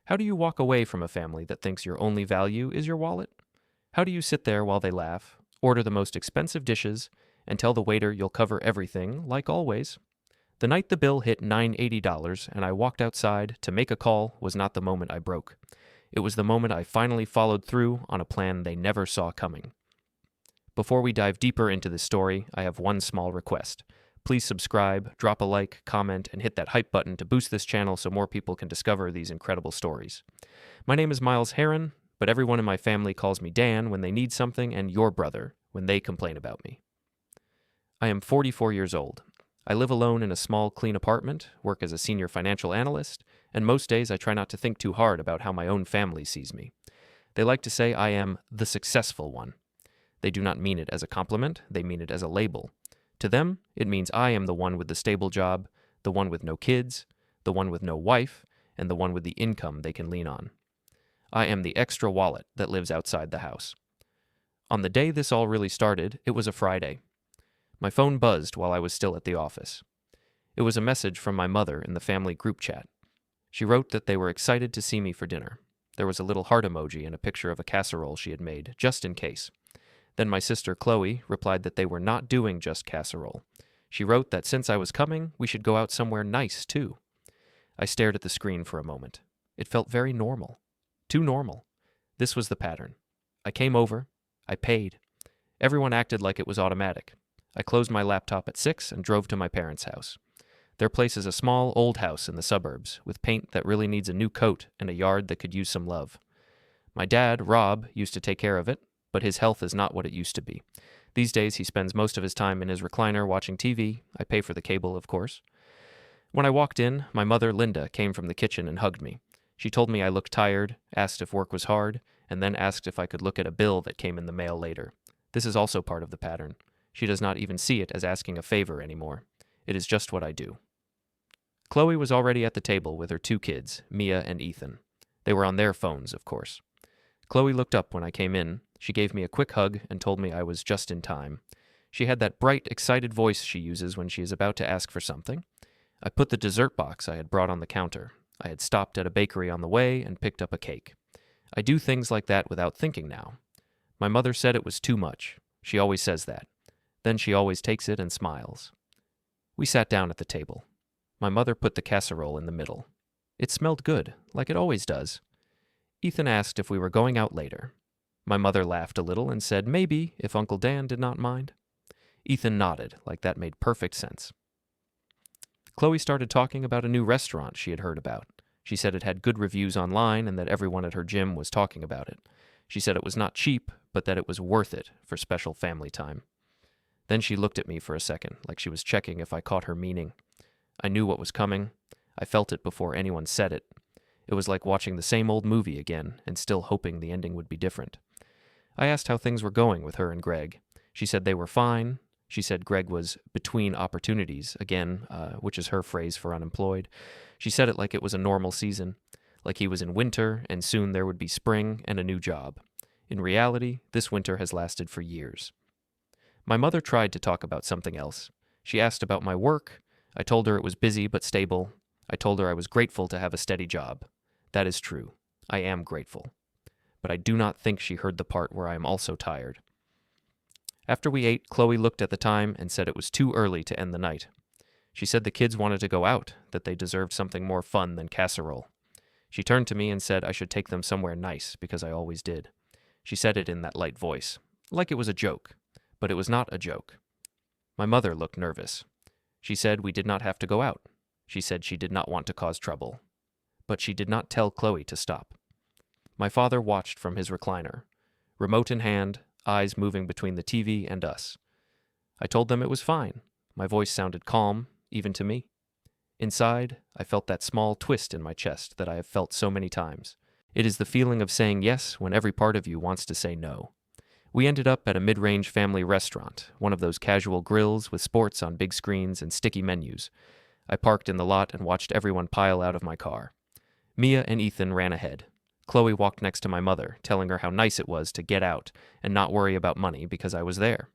How do you walk away from a family that thinks your only value is your wallet? How do you sit there while they laugh, order the most expensive dishes, and tell the waiter you'll cover everything, like always? The night the bill hit $980 and I walked outside to make a call was not the moment I broke. It was the moment I finally followed through on a plan they never saw coming. Before we dive deeper into this story, I have one small request. Please subscribe, drop a like, comment, and hit that hype button to boost this channel so more people can discover these incredible stories. My name is Harren, but everyone in my family calls me Dan when they need something and your brother when they complain about me. I am 44 years old. I live alone in a small, clean apartment, work as a senior financial analyst, and most days I try not to think too hard about how my own family sees me. They like to say I am the successful one. They do not mean it as a compliment, they mean it as a label. To them, it means I am the one with the stable job, the one with no kids, the one with no wife, and the one with the income they can lean on. I am the extra wallet that lives outside the house. On the day this all really started, it was a Friday. My phone buzzed while I was still at the office. It was a message from my mother in the family group chat. She wrote that they were excited to see me for dinner. There was a little heart emoji and a picture of a casserole she had made, just in case. Then my sister Chloe replied that they were not doing just casserole. She wrote that since I was coming, we should go out somewhere nice, too. I stared at the screen for a moment. It felt very normal. Too normal. This was the pattern. I came over. I paid. Everyone acted like it was automatic. I closed my laptop at 6 and drove to my parents' house. Their place is a small, old house in the suburbs, with paint that really needs a new coat and a yard that could use some love. My dad, Rob, used to take care of it, but his health is not what it used to be. These days, he spends most of his time in his recliner watching TV. I pay for the cable, of course. When I walked in, my mother, Linda, came from the kitchen and hugged me. She told me I looked tired, asked if work was hard, and then asked if I could look at a bill that came in the mail later. This is also part of the pattern. She does not even see it as asking a favor anymore. It is just what I do. Chloe was already at the table with her 2 kids, Mia and Ethan. They were on their phones, of course. Chloe looked up when I came in. She gave me a quick hug and told me I was just in time. She had that bright, excited voice she uses when she is about to ask for something. I put the dessert box I had brought on the counter. I had stopped at a bakery on the way and picked up a cake. I do things like that without thinking now. My mother said it was too much. She always says that. Then she always takes it and smiles. We sat down at the table. My mother put the casserole in the middle. It smelled good, like it always does. Ethan asked if we were going out later. My mother laughed a little and said maybe, if Uncle Dan did not mind. Ethan nodded, like that made perfect sense. Chloe started talking about a new restaurant she had heard about. She said it had good reviews online and that everyone at her gym was talking about it. She said it was not cheap, but that it was worth it for special family time. Then she looked at me for a second, like she was checking if I caught her meaning. I knew what was coming. I felt it before anyone said it. It was like watching the same old movie again and still hoping the ending would be different. I asked how things were going with her and Greg. She said they were fine. She said Greg was between opportunities, again, which is her phrase for unemployed. She said it like it was a normal season, like he was in winter and soon there would be spring and a new job. In reality, this winter has lasted for years. My mother tried to talk about something else. She asked about my work. I told her it was busy but stable. I told her I was grateful to have a steady job. That is true. I am grateful. But I do not think she heard the part where I am also tired. After we ate, Chloe looked at the time and said it was too early to end the night. She said the kids wanted to go out, that they deserved something more fun than casserole. She turned to me and said I should take them somewhere nice, because I always did. She said it in that light voice, like it was a joke, but it was not a joke. My mother looked nervous. She said we did not have to go out. She said she did not want to cause trouble. But she did not tell Chloe to stop. My father watched from his recliner, remote in hand, eyes moving between the TV and us. I told them it was fine. My voice sounded calm, even to me. Inside, I felt that small twist in my chest that I have felt so many times. It is the feeling of saying yes when every part of you wants to say no. We ended up at a mid-range family restaurant, one of those casual grills with sports on big screens and sticky menus. I parked in the lot and watched everyone pile out of my car. Mia and Ethan ran ahead. Chloe walked next to my mother, telling her how nice it was to get out and not worry about money because I was there.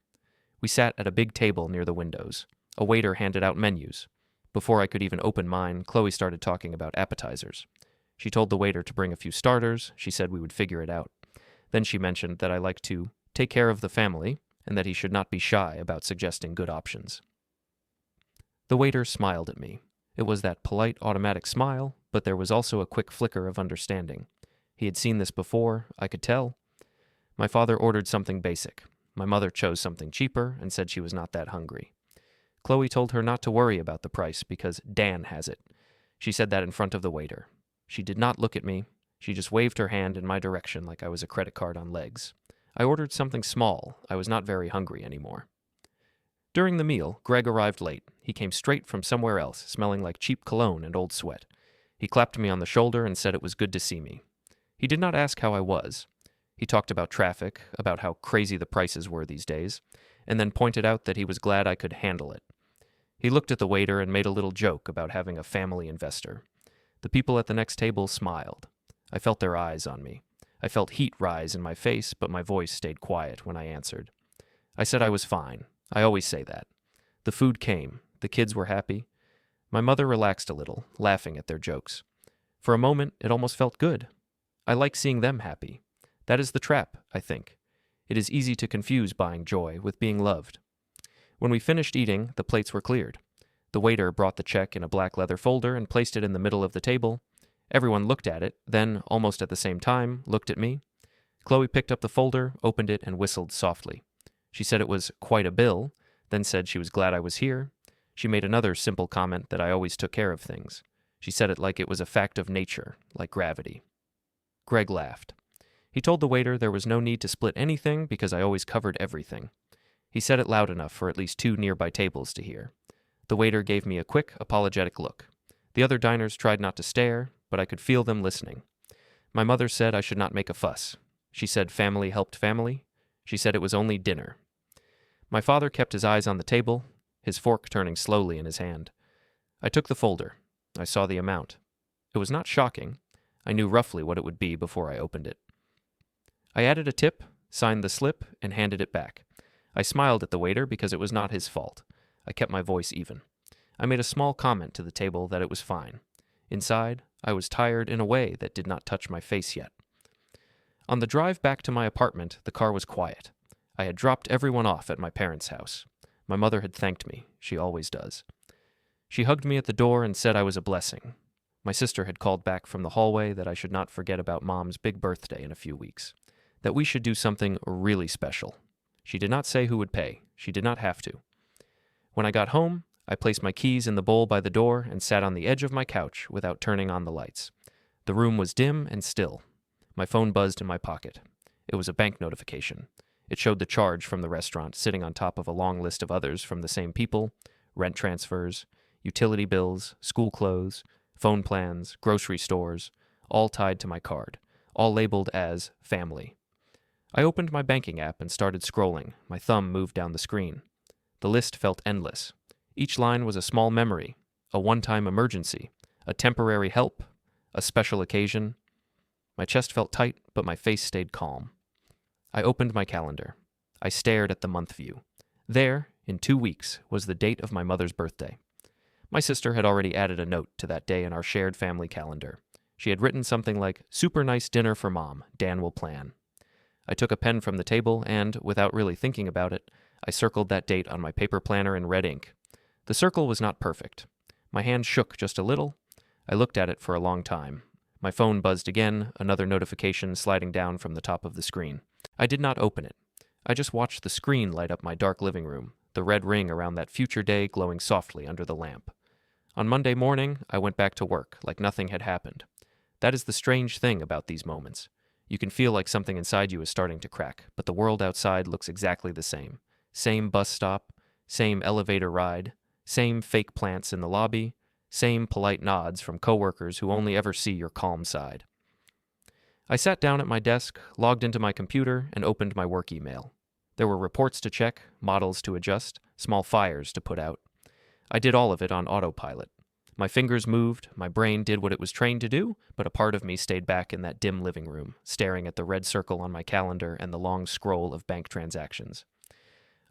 We sat at a big table near the windows. A waiter handed out menus. Before I could even open mine, Chloe started talking about appetizers. She told the waiter to bring a few starters. She said we would figure it out. Then she mentioned that I like to take care of the family and that he should not be shy about suggesting good options. The waiter smiled at me. It was that polite, automatic smile, but there was also a quick flicker of understanding. He had seen this before, I could tell. My father ordered something basic. My mother chose something cheaper and said she was not that hungry. Chloe told her not to worry about the price because Dan has it. She said that in front of the waiter. She did not look at me. She just waved her hand in my direction like I was a credit card on legs. I ordered something small. I was not very hungry anymore. During the meal, Greg arrived late. He came straight from somewhere else, smelling like cheap cologne and old sweat. He clapped me on the shoulder and said it was good to see me. He did not ask how I was. He talked about traffic, about how crazy the prices were these days, and then pointed out that he was glad I could handle it. He looked at the waiter and made a little joke about having a family investor. The people at the next table smiled. I felt their eyes on me. I felt heat rise in my face, but my voice stayed quiet when I answered. I said I was fine. I always say that. The food came. The kids were happy. My mother relaxed a little, laughing at their jokes. For a moment, it almost felt good. I like seeing them happy. That is the trap, I think. It is easy to confuse buying joy with being loved. When we finished eating, the plates were cleared. The waiter brought the check in a black leather folder and placed it in the middle of the table. Everyone looked at it, then, almost at the same time, looked at me. Chloe picked up the folder, opened it, and whistled softly. She said it was quite a bill, then said she was glad I was here. She made another simple comment that I always took care of things. She said it like it was a fact of nature, like gravity. Greg laughed. He told the waiter there was no need to split anything because I always covered everything. He said it loud enough for at least 2 nearby tables to hear. The waiter gave me a quick, apologetic look. The other diners tried not to stare, but I could feel them listening. My mother said I should not make a fuss. She said family helped family. She said it was only dinner. My father kept his eyes on the table, his fork turning slowly in his hand. I took the folder. I saw the amount. It was not shocking. I knew roughly what it would be before I opened it. I added a tip, signed the slip, and handed it back. I smiled at the waiter because it was not his fault. I kept my voice even. I made a small comment to the table that it was fine. Inside, I was tired in a way that did not touch my face yet. On the drive back to my apartment, the car was quiet. I had dropped everyone off at my parents' house. My mother had thanked me. She always does. She hugged me at the door and said I was a blessing. My sister had called back from the hallway that I should not forget about Mom's big birthday in a few weeks. That we should do something really special. She did not say who would pay. She did not have to. When I got home, I placed my keys in the bowl by the door and sat on the edge of my couch without turning on the lights. The room was dim and still. My phone buzzed in my pocket. It was a bank notification. It showed the charge from the restaurant sitting on top of a long list of others from the same people, rent transfers, utility bills, school clothes, phone plans, grocery stores, all tied to my card, all labeled as family. I opened my banking app and started scrolling. My thumb moved down the screen. The list felt endless. Each line was a small memory, a one-time emergency, a temporary help, a special occasion. My chest felt tight, but my face stayed calm. I opened my calendar. I stared at the month view. There, in 2 weeks, was the date of my mother's birthday. My sister had already added a note to that day in our shared family calendar. She had written something like, "Super nice dinner for Mom. Dan will plan." I took a pen from the table and, without really thinking about it, I circled that date on my paper planner in red ink. The circle was not perfect. My hand shook just a little. I looked at it for a long time. My phone buzzed again, another notification sliding down from the top of the screen. I did not open it. I just watched the screen light up my dark living room, the red ring around that future day glowing softly under the lamp. On Monday morning, I went back to work like nothing had happened. That is the strange thing about these moments. You can feel like something inside you is starting to crack, but the world outside looks exactly the same. Same bus stop, same elevator ride, same fake plants in the lobby, same polite nods from coworkers who only ever see your calm side. I sat down at my desk, logged into my computer, and opened my work email. There were reports to check, models to adjust, small fires to put out. I did all of it on autopilot. My fingers moved, my brain did what it was trained to do, but a part of me stayed back in that dim living room, staring at the red circle on my calendar and the long scroll of bank transactions.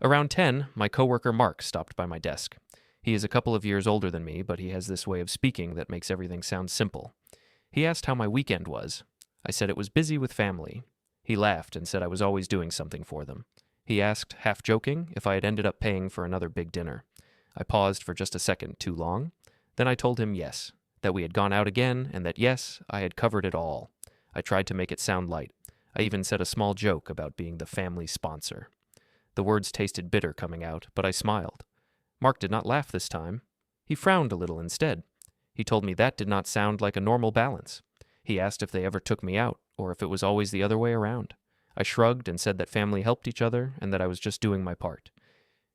Around 10, my coworker Mark stopped by my desk. He is a couple of years older than me, but he has this way of speaking that makes everything sound simple. He asked how my weekend was. I said it was busy with family. He laughed and said I was always doing something for them. He asked, half joking, if I had ended up paying for another big dinner. I paused for just a second too long. Then I told him yes, that we had gone out again, and that yes, I had covered it all. I tried to make it sound light. I even said a small joke about being the family sponsor. The words tasted bitter coming out, but I smiled. Mark did not laugh this time. He frowned a little instead. He told me that did not sound like a normal balance. He asked if they ever took me out, or if it was always the other way around. I shrugged and said that family helped each other and that I was just doing my part.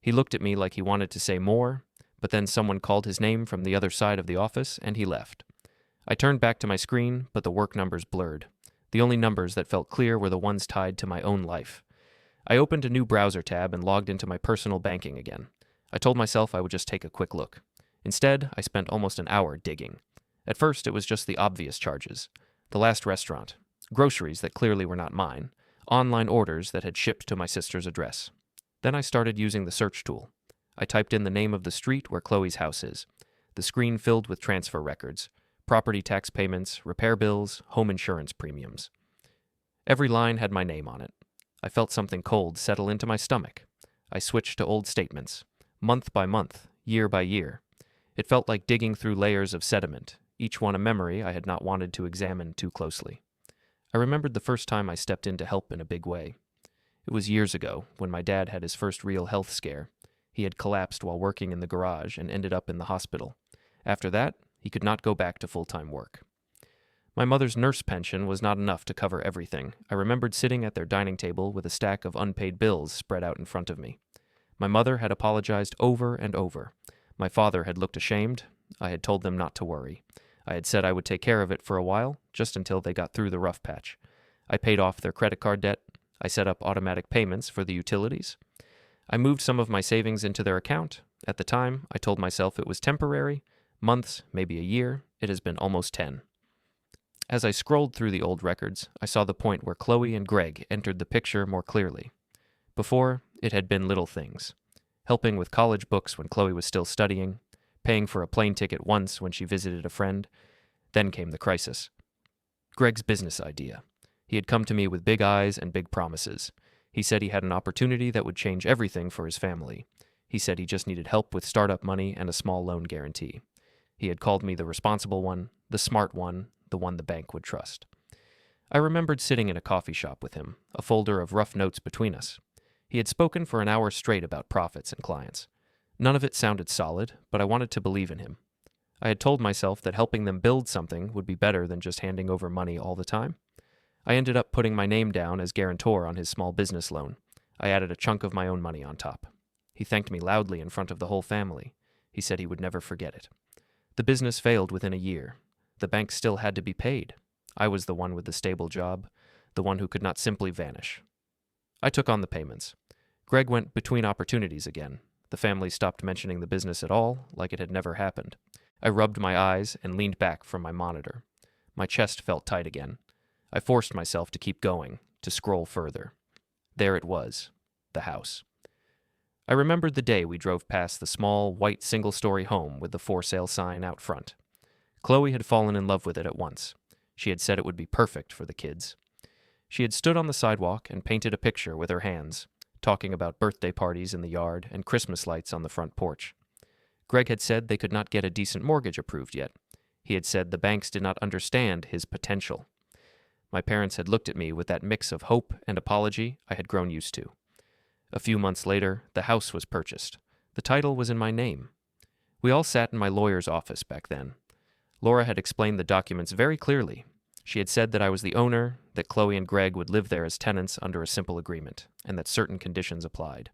He looked at me like he wanted to say more, but then someone called his name from the other side of the office and he left. I turned back to my screen, but the work numbers blurred. The only numbers that felt clear were the ones tied to my own life. I opened a new browser tab and logged into my personal banking again. I told myself I would just take a quick look. Instead, I spent almost an hour digging. At first, it was just the obvious charges. The last restaurant, groceries that clearly were not mine, online orders that had shipped to my sister's address. Then I started using the search tool. I typed in the name of the street where Chloe's house is. The screen filled with transfer records, property tax payments, repair bills, home insurance premiums. Every line had my name on it. I felt something cold settle into my stomach. I switched to old statements, month by month, year by year. It felt like digging through layers of sediment, each one a memory I had not wanted to examine too closely. I remembered the first time I stepped in to help in a big way. It was years ago, when my dad had his first real health scare. He had collapsed while working in the garage and ended up in the hospital. After that, he could not go back to full-time work. My mother's nurse pension was not enough to cover everything. I remembered sitting at their dining table with a stack of unpaid bills spread out in front of me. My mother had apologized over and over. My father had looked ashamed. I had told them not to worry. I had said I would take care of it for a while, just until they got through the rough patch. I paid off their credit card debt. I set up automatic payments for the utilities. I moved some of my savings into their account. At the time, I told myself it was temporary. Months, maybe a year. It has been almost 10. As I scrolled through the old records, I saw the point where Chloe and Greg entered the picture more clearly. Before, it had been little things. Helping with college books when Chloe was still studying, paying for a plane ticket once when she visited a friend. Then came the crisis. Greg's business idea. He had come to me with big eyes and big promises. He said he had an opportunity that would change everything for his family. He said he just needed help with startup money and a small loan guarantee. He had called me the responsible one, the smart one, the one the bank would trust. I remembered sitting in a coffee shop with him, a folder of rough notes between us. He had spoken for an hour straight about profits and clients. None of it sounded solid, but I wanted to believe in him. I had told myself that helping them build something would be better than just handing over money all the time. I ended up putting my name down as guarantor on his small business loan. I added a chunk of my own money on top. He thanked me loudly in front of the whole family. He said he would never forget it. The business failed within a year. The bank still had to be paid. I was the one with the stable job, the one who could not simply vanish. I took on the payments. Greg went between opportunities again. The family stopped mentioning the business at all, like it had never happened. I rubbed my eyes and leaned back from my monitor. My chest felt tight again. I forced myself to keep going, to scroll further. There it was, the house. I remembered the day we drove past the small, white single-story home with the for sale sign out front. Chloe had fallen in love with it at once. She had said it would be perfect for the kids. She had stood on the sidewalk and painted a picture with her hands, talking about birthday parties in the yard and Christmas lights on the front porch. Greg had said they could not get a decent mortgage approved yet. He had said the banks did not understand his potential. My parents had looked at me with that mix of hope and apology I had grown used to. A few months later, the house was purchased. The title was in my name. We all sat in my lawyer's office back then. Laura had explained the documents very clearly. She had said that I was the owner, that Chloe and Greg would live there as tenants under a simple agreement, and that certain conditions applied.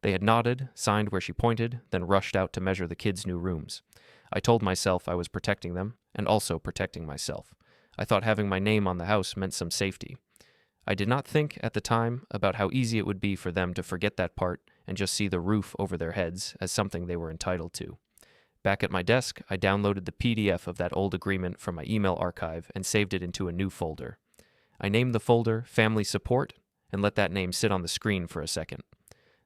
They had nodded, signed where she pointed, then rushed out to measure the kids' new rooms. I told myself I was protecting them, and also protecting myself. I thought having my name on the house meant some safety. I did not think, at the time, about how easy it would be for them to forget that part and just see the roof over their heads as something they were entitled to. Back at my desk, I downloaded the PDF of that old agreement from my email archive and saved it into a new folder. I named the folder Family Support and let that name sit on the screen for a second.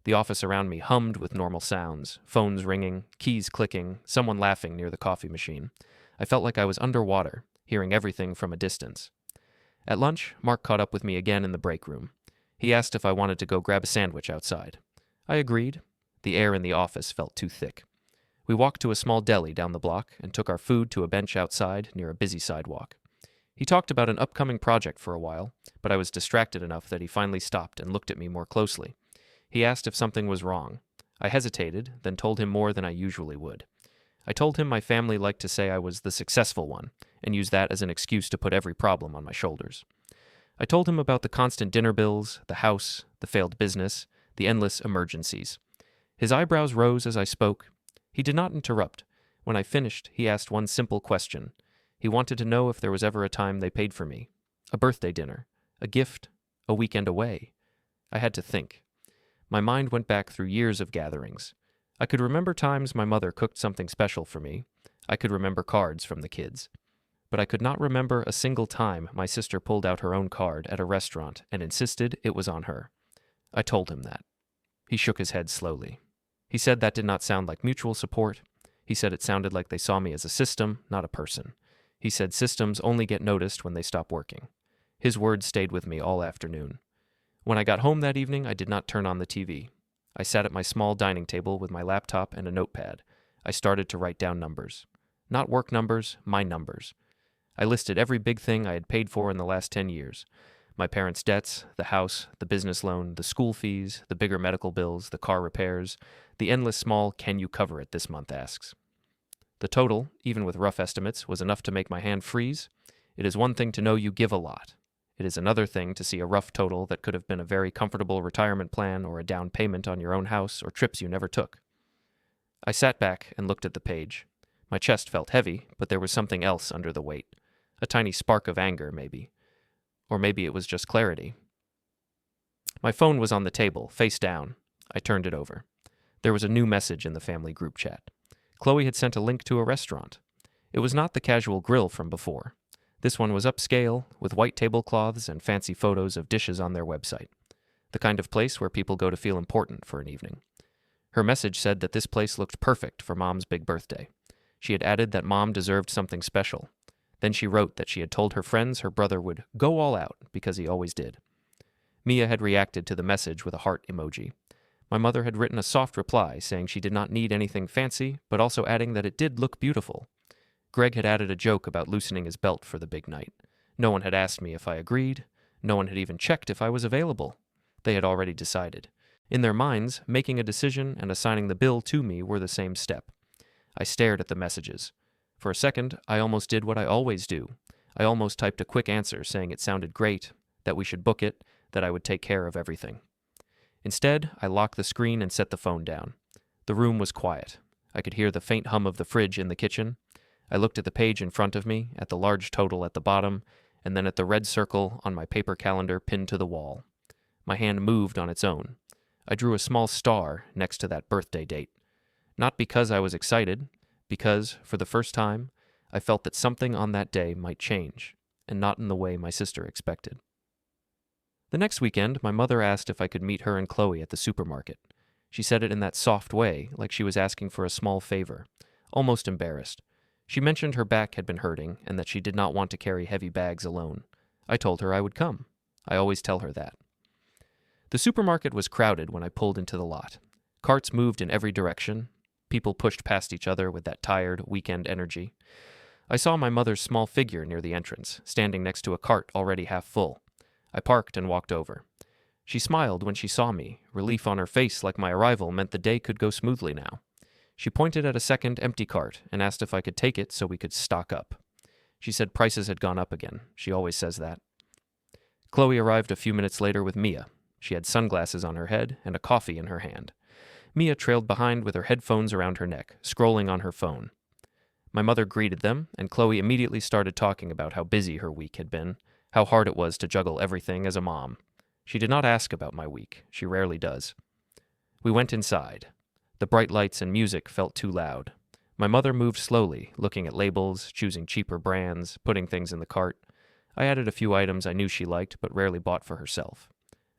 The office around me hummed with normal sounds, phones ringing, keys clicking, someone laughing near the coffee machine. I felt like I was underwater, hearing everything from a distance. At lunch, Mark caught up with me again in the break room. He asked if I wanted to go grab a sandwich outside. I agreed. The air in the office felt too thick. We walked to a small deli down the block and took our food to a bench outside near a busy sidewalk. He talked about an upcoming project for a while, but I was distracted enough that he finally stopped and looked at me more closely. He asked if something was wrong. I hesitated, then told him more than I usually would. I told him my family liked to say I was the successful one, and used that as an excuse to put every problem on my shoulders. I told him about the constant dinner bills, the house, the failed business, the endless emergencies. His eyebrows rose as I spoke. He did not interrupt. When I finished, he asked one simple question. He wanted to know if there was ever a time they paid for me. A birthday dinner, a gift, a weekend away. I had to think. My mind went back through years of gatherings. I could remember times my mother cooked something special for me. I could remember cards from the kids. But I could not remember a single time my sister pulled out her own card at a restaurant and insisted it was on her. I told him that. He shook his head slowly. He said that did not sound like mutual support. He said it sounded like they saw me as a system, not a person. He said systems only get noticed when they stop working. His words stayed with me all afternoon. When I got home that evening, I did not turn on the TV. I sat at my small dining table with my laptop and a notepad. I started to write down numbers. Not work numbers, my numbers. I listed every big thing I had paid for in the last 10 years. My parents' debts, the house, the business loan, the school fees, the bigger medical bills, the car repairs, the endless small "can you cover it this month" asks. The total, even with rough estimates, was enough to make my hand freeze. It is one thing to know you give a lot. It is another thing to see a rough total that could have been a very comfortable retirement plan or a down payment on your own house or trips you never took. I sat back and looked at the page. My chest felt heavy, but there was something else under the weight. A tiny spark of anger, maybe. Or maybe it was just clarity. My phone was on the table, face down. I turned it over. There was a new message in the family group chat. Chloe had sent a link to a restaurant. It was not the casual grill from before. This one was upscale, with white tablecloths and fancy photos of dishes on their website. The kind of place where people go to feel important for an evening. Her message said that this place looked perfect for Mom's big birthday. She had added that Mom deserved something special. Then she wrote that she had told her friends her brother would go all out because he always did. Mia had reacted to the message with a heart emoji. My mother had written a soft reply saying she did not need anything fancy, but also adding that it did look beautiful. Greg had added a joke about loosening his belt for the big night. No one had asked me if I agreed. No one had even checked if I was available. They had already decided. In their minds, making a decision and assigning the bill to me were the same step. I stared at the messages. For a second, I almost did what I always do. I almost typed a quick answer saying it sounded great, that we should book it, that I would take care of everything. Instead, I locked the screen and set the phone down. The room was quiet. I could hear the faint hum of the fridge in the kitchen. I looked at the page in front of me, at the large total at the bottom, and then at the red circle on my paper calendar pinned to the wall. My hand moved on its own. I drew a small star next to that birthday date. Not because I was excited, because, for the first time, I felt that something on that day might change, and not in the way my sister expected. The next weekend, my mother asked if I could meet her and Chloe at the supermarket. She said it in that soft way, like she was asking for a small favor, almost embarrassed. She mentioned her back had been hurting and that she did not want to carry heavy bags alone. I told her I would come. I always tell her that. The supermarket was crowded when I pulled into the lot. Carts moved in every direction. People pushed past each other with that tired, weekend energy. I saw my mother's small figure near the entrance, standing next to a cart already half full. I parked and walked over. She smiled when she saw me, relief on her face like my arrival meant the day could go smoothly now. She pointed at a second empty cart and asked if I could take it so we could stock up. She said prices had gone up again. She always says that. Chloe arrived a few minutes later with Mia. She had sunglasses on her head and a coffee in her hand. Mia trailed behind with her headphones around her neck, scrolling on her phone. My mother greeted them, and Chloe immediately started talking about how busy her week had been, how hard it was to juggle everything as a mom. She did not ask about my week. She rarely does. We went inside. The bright lights and music felt too loud. My mother moved slowly, looking at labels, choosing cheaper brands, putting things in the cart. I added a few items I knew she liked but rarely bought for herself.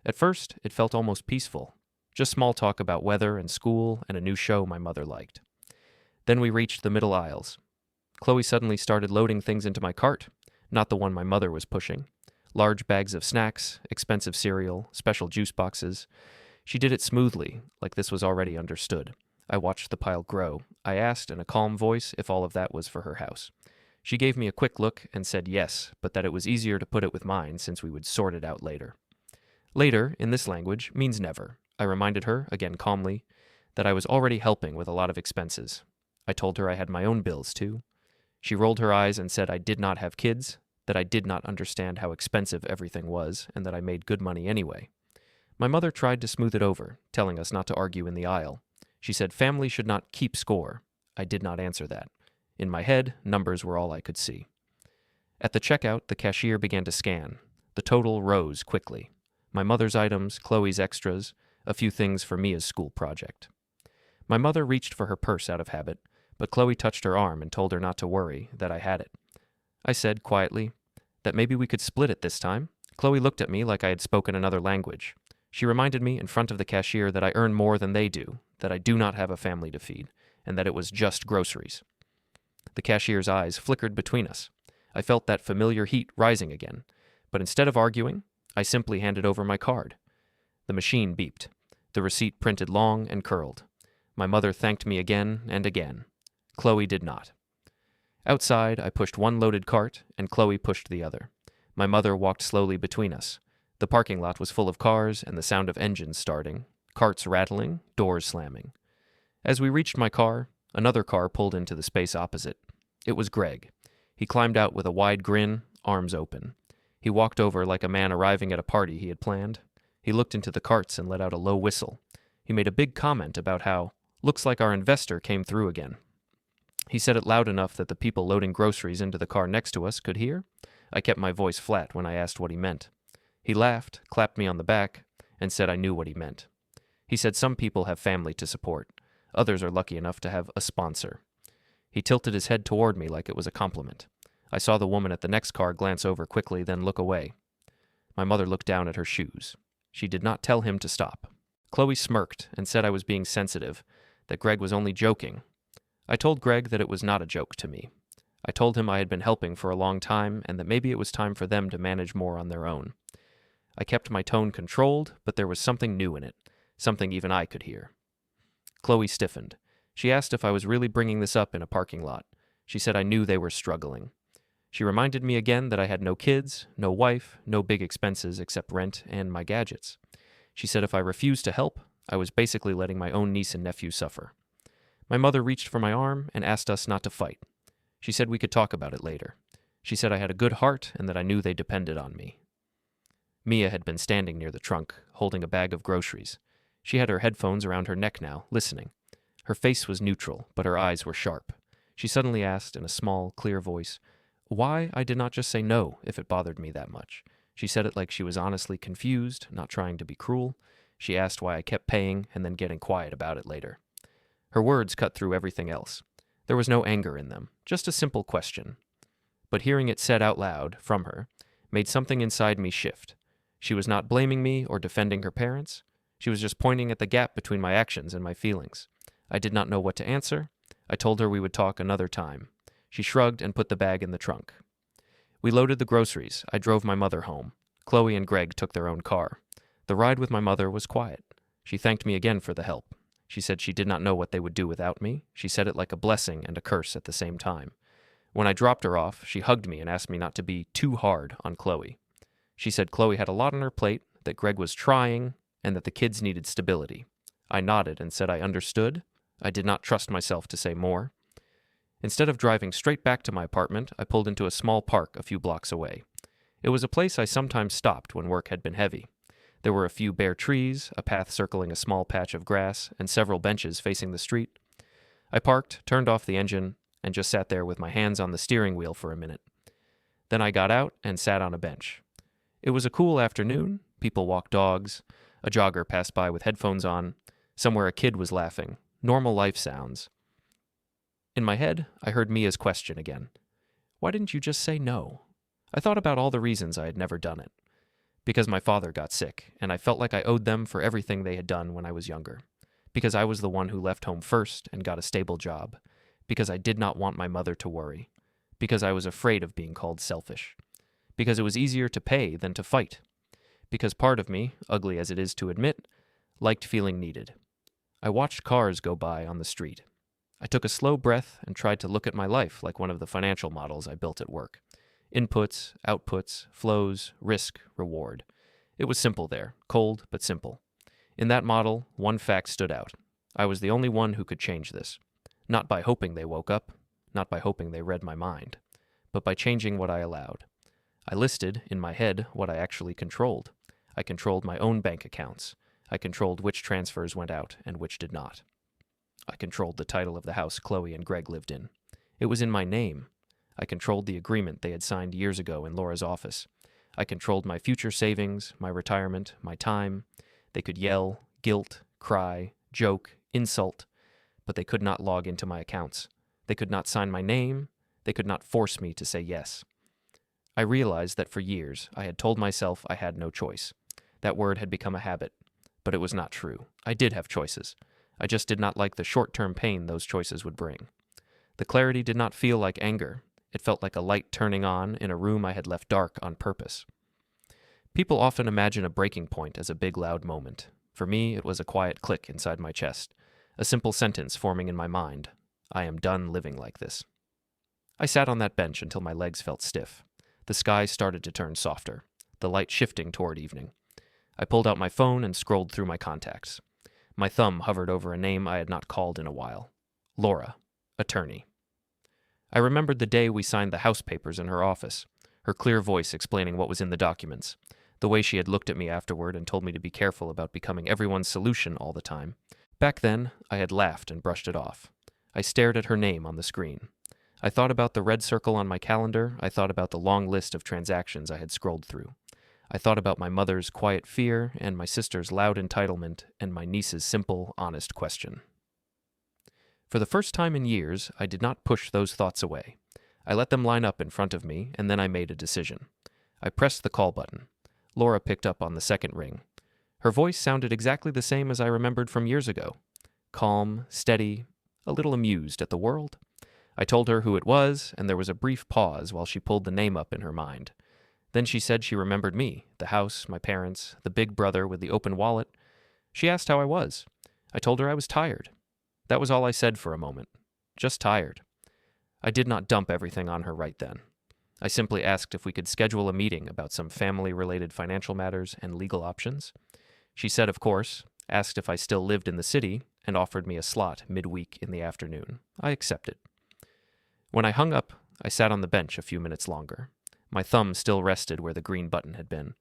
At first, it felt almost peaceful. Just small talk about weather and school and a new show my mother liked. Then we reached the middle aisles. Chloe suddenly started loading things into my cart. not the one my mother was pushing. Large bags of snacks, expensive cereal, special juice boxes. She did it smoothly, like this was already understood. I watched the pile grow. I asked in a calm voice if all of that was for her house. She gave me a quick look and said yes, but that it was easier to put it with mine since we would sort it out later. Later, in this language, means never. I reminded her, again calmly, that I was already helping with a lot of expenses. I told her I had my own bills, too. She rolled her eyes and said I did not have kids, that I did not understand how expensive everything was, and that I made good money anyway. My mother tried to smooth it over, telling us not to argue in the aisle. She said family should not keep score. I did not answer that. In my head, numbers were all I could see. At the checkout, the cashier began to scan. The total rose quickly. My mother's items, Chloe's extras, a few things for Mia's school project. My mother reached for her purse out of habit, but Chloe touched her arm and told her not to worry, that I had it. I said quietly that maybe we could split it this time. Chloe looked at me like I had spoken another language. She reminded me in front of the cashier that I earn more than they do, that I do not have a family to feed, and that it was just groceries. The cashier's eyes flickered between us. I felt that familiar heat rising again, but instead of arguing, I simply handed over my card. The machine beeped. The receipt printed long and curled. My mother thanked me again and again. Chloe did not. Outside, I pushed one loaded cart, and Chloe pushed the other. My mother walked slowly between us. The parking lot was full of cars and the sound of engines starting, carts rattling, doors slamming. As we reached my car, another car pulled into the space opposite. It was Greg. He climbed out with a wide grin, arms open. He walked over like a man arriving at a party he had planned. He looked into the carts and let out a low whistle. He made a big comment about how, looks like our investor came through again. He said it loud enough that the people loading groceries into the car next to us could hear. I kept my voice flat when I asked what he meant. He laughed, clapped me on the back, and said I knew what he meant. He said some people have family to support. Others are lucky enough to have a sponsor. He tilted his head toward me like it was a compliment. I saw the woman at the next car glance over quickly, then look away. My mother looked down at her shoes. She did not tell him to stop. Chloe smirked and said I was being sensitive, that Greg was only joking. I told Greg that it was not a joke to me. I told him I had been helping for a long time and that maybe it was time for them to manage more on their own. I kept my tone controlled, but there was something new in it, something even I could hear. Chloe stiffened. She asked if I was really bringing this up in a parking lot. She said I knew they were struggling. She reminded me again that I had no kids, no wife, no big expenses except rent and my gadgets. She said if I refused to help, I was basically letting my own niece and nephew suffer. My mother reached for my arm and asked us not to fight. She said we could talk about it later. She said I had a good heart and that I knew they depended on me. Mia had been standing near the trunk, holding a bag of groceries. She had her headphones around her neck now, listening. Her face was neutral, but her eyes were sharp. She suddenly asked in a small, clear voice, why I did not just say no if it bothered me that much. She said it like she was honestly confused, not trying to be cruel. She asked why I kept paying and then getting quiet about it later. Her words cut through everything else. There was no anger in them, just a simple question. But hearing it said out loud, from her, made something inside me shift. She was not blaming me or defending her parents. She was just pointing at the gap between my actions and my feelings. I did not know what to answer. I told her we would talk another time. She shrugged and put the bag in the trunk. We loaded the groceries. I drove my mother home. Chloe and Greg took their own car. The ride with my mother was quiet. She thanked me again for the help. She said she did not know what they would do without me. She said it like a blessing and a curse at the same time. When I dropped her off, she hugged me and asked me not to be too hard on Chloe. She said Chloe had a lot on her plate, that Greg was trying, and that the kids needed stability. I nodded and said I understood. I did not trust myself to say more. Instead of driving straight back to my apartment, I pulled into a small park a few blocks away. It was a place I sometimes stopped when work had been heavy. There were a few bare trees, a path circling a small patch of grass, and several benches facing the street. I parked, turned off the engine, and just sat there with my hands on the steering wheel for a minute. Then I got out and sat on a bench. It was a cool afternoon. People walked dogs. A jogger passed by with headphones on. Somewhere a kid was laughing. Normal life sounds. In my head, I heard Mia's question again. Why didn't you just say no? I thought about all the reasons I had never done it. Because my father got sick, and I felt like I owed them for everything they had done when I was younger. Because I was the one who left home first and got a stable job. Because I did not want my mother to worry. because I was afraid of being called selfish, because it was easier to pay than to fight, because part of me, ugly as it is to admit, liked feeling needed. I watched cars go by on the street. I took a slow breath and tried to look at my life like one of the financial models I built at work. Inputs, outputs, flows, risk, reward. It was simple there, cold but simple. In that model, one fact stood out. I was the only one who could change this. Not by hoping they woke up, not by hoping they read my mind, but by changing what I allowed. I listed, in my head, what I actually controlled. I controlled my own bank accounts. I controlled which transfers went out and which did not. I controlled the title of the house Chloe and Greg lived in. It was in my name. I controlled the agreement they had signed years ago in Laura's office. I controlled my future savings, my retirement, my time. They could yell, guilt, cry, joke, insult, but they could not log into my accounts. They could not sign my name. They could not force me to say yes. I realized that for years I had told myself I had no choice. That word had become a habit, but it was not true. I did have choices. I just did not like the short-term pain those choices would bring. The clarity did not feel like anger. It felt like a light turning on in a room I had left dark on purpose. People often imagine a breaking point as a big, loud moment. For me, it was a quiet click inside my chest, a simple sentence forming in my mind. I am done living like this. I sat on that bench until my legs felt stiff. The sky started to turn softer, the light shifting toward evening. I pulled out my phone and scrolled through my contacts. My thumb hovered over a name I had not called in a while. Laura, attorney. I remembered the day we signed the house papers in her office, her clear voice explaining what was in the documents, the way she had looked at me afterward and told me to be careful about becoming everyone's solution all the time. Back then, I had laughed and brushed it off. I stared at her name on the screen. I thought about the red circle on my calendar. I thought about the long list of transactions I had scrolled through. I thought about my mother's quiet fear and my sister's loud entitlement and my niece's simple, honest question. For the first time in years, I did not push those thoughts away. I let them line up in front of me, and then I made a decision. I pressed the call button. Laura picked up on the second ring. Her voice sounded exactly the same as I remembered from years ago. Calm, steady, a little amused at the world. I told her who it was, and there was a brief pause while she pulled the name up in her mind. Then she said she remembered me, the house, my parents, the big brother with the open wallet. She asked how I was. I told her I was tired. That was all I said for a moment. Just tired. I did not dump everything on her right then. I simply asked if we could schedule a meeting about some family-related financial matters and legal options. She said, of course, asked if I still lived in the city, and offered me a slot midweek in the afternoon. I accepted. When I hung up, I sat on the bench a few minutes longer. My thumb still rested where the green button had been.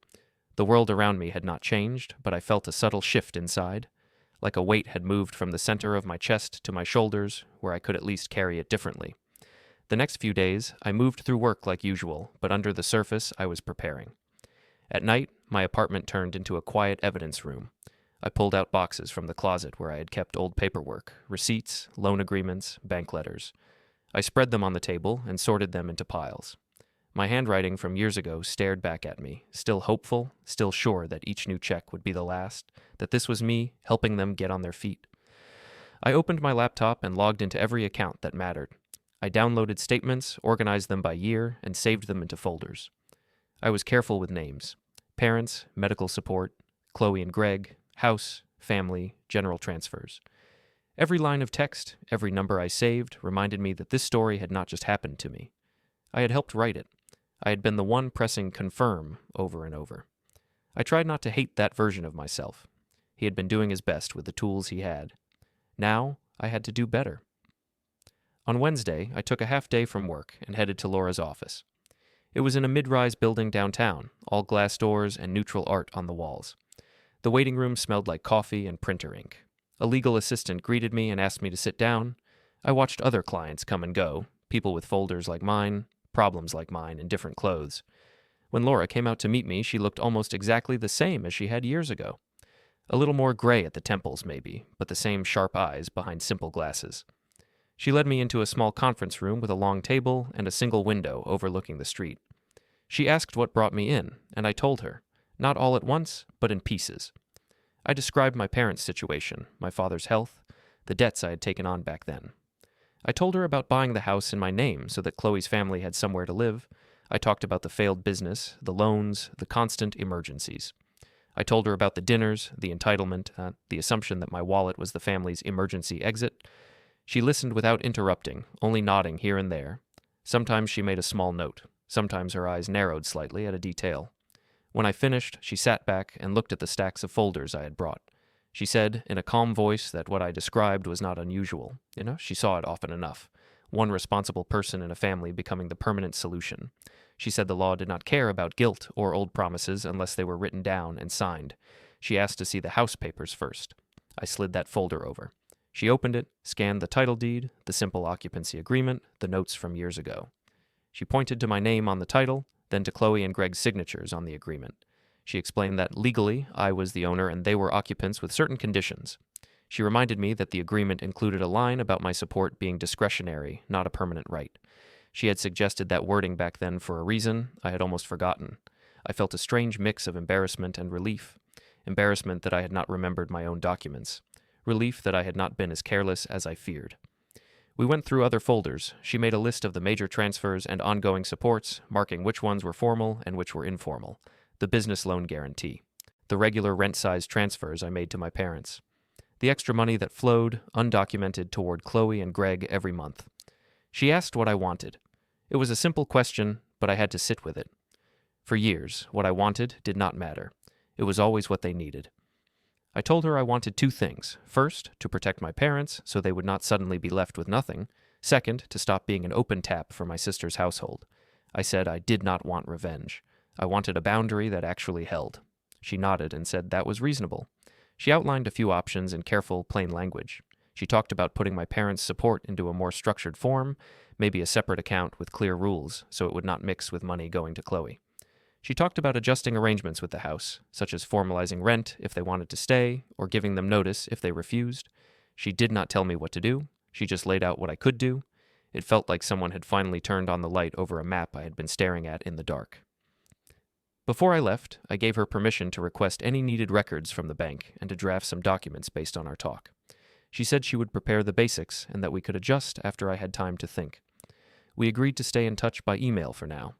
The world around me had not changed, but I felt a subtle shift inside, like a weight had moved from the center of my chest to my shoulders, where I could at least carry it differently. The next few days, I moved through work like usual, but under the surface, I was preparing. At night, my apartment turned into a quiet evidence room. I pulled out boxes from the closet where I had kept old paperwork, receipts, loan agreements, bank letters. I spread them on the table and sorted them into piles. My handwriting from years ago stared back at me, still hopeful, still sure that each new check would be the last, that this was me helping them get on their feet. I opened my laptop and logged into every account that mattered. I downloaded statements, organized them by year, and saved them into folders. I was careful with names. Parents, medical support, Chloe and Greg, house, family, general transfers. Every line of text, every number I saved, reminded me that this story had not just happened to me. I had helped write it. I had been the one pressing confirm over and over. I tried not to hate that version of myself. He had been doing his best with the tools he had. Now, I had to do better. On Wednesday, I took a half day from work and headed to Laura's office. It was in a mid-rise building downtown, all glass doors and neutral art on the walls. The waiting room smelled like coffee and printer ink. A legal assistant greeted me and asked me to sit down. I watched other clients come and go, people with folders like mine, problems like mine, in different clothes. When Laura came out to meet me, she looked almost exactly the same as she had years ago. A little more gray at the temples, maybe, but the same sharp eyes behind simple glasses. She led me into a small conference room with a long table and a single window overlooking the street. She asked what brought me in, and I told her, not all at once, but in pieces. I described my parents' situation, my father's health, the debts I had taken on back then. I told her about buying the house in my name so that Chloe's family had somewhere to live. I talked about the failed business, the loans, the constant emergencies. I told her about the dinners, the entitlement, the assumption that my wallet was the family's emergency exit. She listened without interrupting, only nodding here and there. Sometimes she made a small note. Sometimes her eyes narrowed slightly at a detail. When I finished, she sat back and looked at the stacks of folders I had brought. She said, in a calm voice, that what I described was not unusual. She saw it often enough. One responsible person in a family becoming the permanent solution. She said the law did not care about guilt or old promises unless they were written down and signed. She asked to see the house papers first. I slid that folder over. She opened it, scanned the title deed, the simple occupancy agreement, the notes from years ago. She pointed to my name on the title, then to Chloe and Greg's signatures on the agreement. She explained that legally I was the owner and they were occupants with certain conditions. She reminded me that the agreement included a line about my support being discretionary, not a permanent right. She had suggested that wording back then for a reason I had almost forgotten. I felt a strange mix of embarrassment and relief. Embarrassment that I had not remembered my own documents. Relief that I had not been as careless as I feared. We went through other folders. She made a list of the major transfers and ongoing supports, marking which ones were formal and which were informal. The business loan guarantee. The regular rent-size transfers I made to my parents. The extra money that flowed, undocumented, toward Chloe and Greg every month. She asked what I wanted. It was a simple question, but I had to sit with it. For years, what I wanted did not matter. It was always what they needed. I told her I wanted two things. First, to protect my parents so they would not suddenly be left with nothing. Second, to stop being an open tap for my sister's household. I said I did not want revenge. I wanted a boundary that actually held. She nodded and said that was reasonable. She outlined a few options in careful, plain language. She talked about putting my parents' support into a more structured form, maybe a separate account with clear rules so it would not mix with money going to Chloe. She talked about adjusting arrangements with the house, such as formalizing rent if they wanted to stay, or giving them notice if they refused. She did not tell me what to do. She just laid out what I could do. It felt like someone had finally turned on the light over a map I had been staring at in the dark. Before I left, I gave her permission to request any needed records from the bank and to draft some documents based on our talk. She said she would prepare the basics and that we could adjust after I had time to think. We agreed to stay in touch by email for now.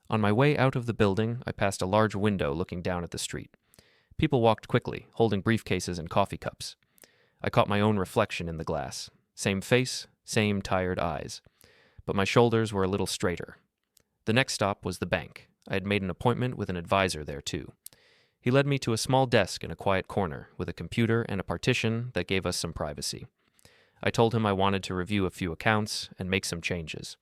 On my way out of the building, I passed a large window looking down at the street. People walked quickly, holding briefcases and coffee cups. I caught my own reflection in the glass. Same face, same tired eyes. But my shoulders were a little straighter. The next stop was the bank. I had made an appointment with an advisor there, too. He led me to a small desk in a quiet corner with a computer and a partition that gave us some privacy. I told him I wanted to review a few accounts and make some changes.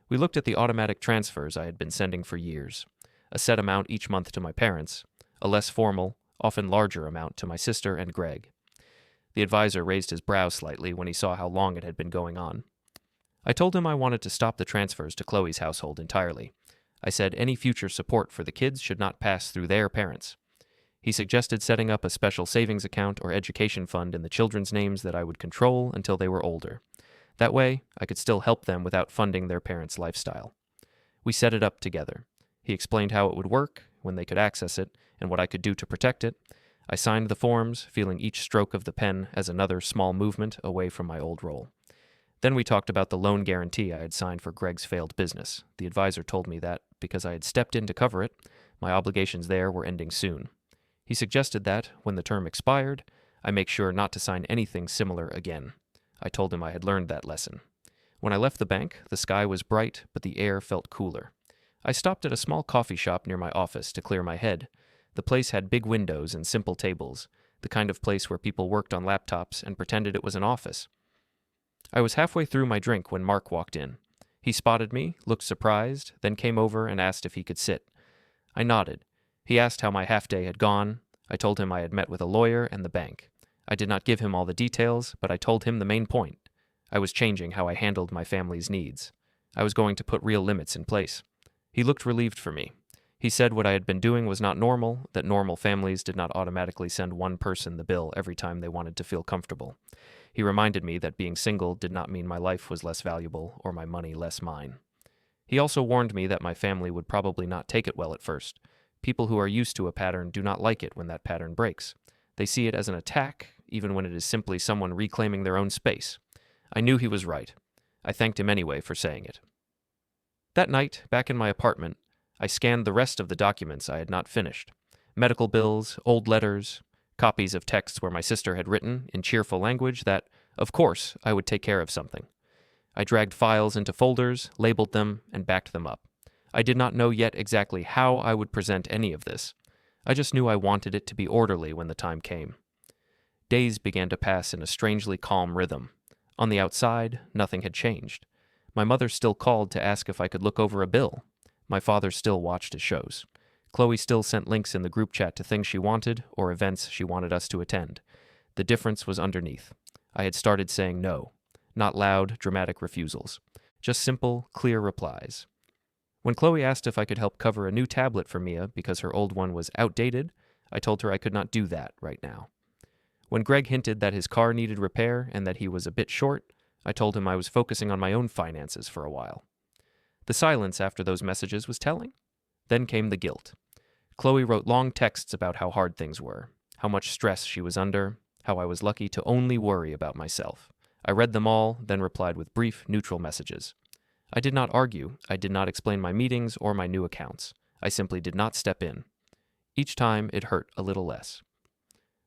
We looked at the automatic transfers I had been sending for years, a set amount each month to my parents, a less formal, often larger amount to my sister and Greg. The advisor raised his brow slightly when he saw how long it had been going on. I told him I wanted to stop the transfers to Chloe's household entirely. I said any future support for the kids should not pass through their parents. He suggested setting up a special savings account or education fund in the children's names that I would control until they were older. That way, I could still help them without funding their parents' lifestyle. We set it up together. He explained how it would work, when they could access it, and what I could do to protect it. I signed the forms, feeling each stroke of the pen as another small movement away from my old role. Then we talked about the loan guarantee I had signed for Greg's failed business. The advisor told me that, because I had stepped in to cover it, my obligations there were ending soon. He suggested that, when the term expired, I make sure not to sign anything similar again. I told him I had learned that lesson. When I left the bank, the sky was bright, but the air felt cooler. I stopped at a small coffee shop near my office to clear my head. The place had big windows and simple tables, the kind of place where people worked on laptops and pretended it was an office. I was halfway through my drink when Mark walked in. He spotted me, looked surprised, then came over and asked if he could sit. I nodded. He asked how my half-day had gone. I told him I had met with a lawyer and the bank. I did not give him all the details, but I told him the main point. I was changing how I handled my family's needs. I was going to put real limits in place. He looked relieved for me. He said what I had been doing was not normal, that normal families did not automatically send one person the bill every time they wanted to feel comfortable. He reminded me that being single did not mean my life was less valuable or my money less mine. He also warned me that my family would probably not take it well at first. People who are used to a pattern do not like it when that pattern breaks. They see it as an attack, even when it is simply someone reclaiming their own space. I knew he was right. I thanked him anyway for saying it. That night, back in my apartment, I scanned the rest of the documents I had not finished. Medical bills, old letters, copies of texts where my sister had written, in cheerful language, that, of course, I would take care of something. I dragged files into folders, labeled them, and backed them up. I did not know yet exactly how I would present any of this. I just knew I wanted it to be orderly when the time came. Days began to pass in a strangely calm rhythm. On the outside, nothing had changed. My mother still called to ask if I could look over a bill. My father still watched his shows. Chloe still sent links in the group chat to things she wanted or events she wanted us to attend. The difference was underneath. I had started saying no. Not loud, dramatic refusals. Just simple, clear replies. When Chloe asked if I could help cover a new tablet for Mia because her old one was outdated, I told her I could not do that right now. When Greg hinted that his car needed repair and that he was a bit short, I told him I was focusing on my own finances for a while. The silence after those messages was telling. Then came the guilt. Chloe wrote long texts about how hard things were, how much stress she was under, how I was lucky to only worry about myself. I read them all, then replied with brief, neutral messages. I did not argue, I did not explain my meetings or my new accounts. I simply did not step in. Each time it hurt a little less.